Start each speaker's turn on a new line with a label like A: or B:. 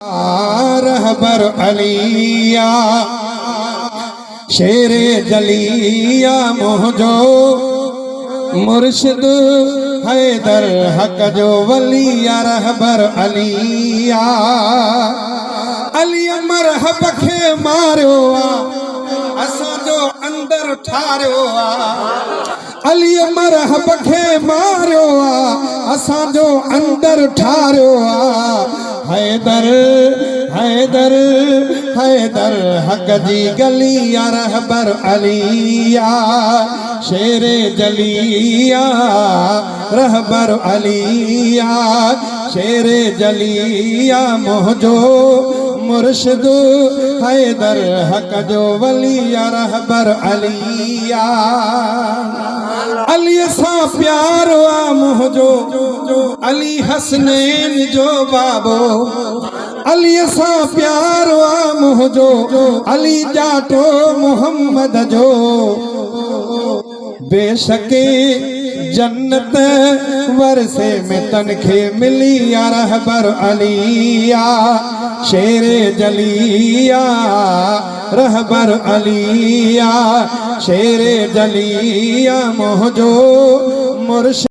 A: रहबर अलिया शेरे जलिया मोहजो मुर्शिद हैदर हक जो वलिया रहबर अलिया अली मरहब खे मारियो असां जो अंदर ठारियो अली मरहब खे मारियो असां जो अंदर ठारियो हैदर हैदर हैदर हक जी गलिया रहबर अलिया शेरे जलिया रहबर अलिया शेरे जलिया मोहजो मुर्शिद हैदर हक जो वलिया रहबर अलिया अली सा प्यार आ मुझो अली हसनैन जो बाबो अली सा प्यार आ मुझो अली जाटो मोहम्मद जो बेशके जन्नत वरसे में तनखे मिली या रहबर अलिया शेरे जलिया रहबर अलिया शेरे जलिया मोहजो मुर्शिद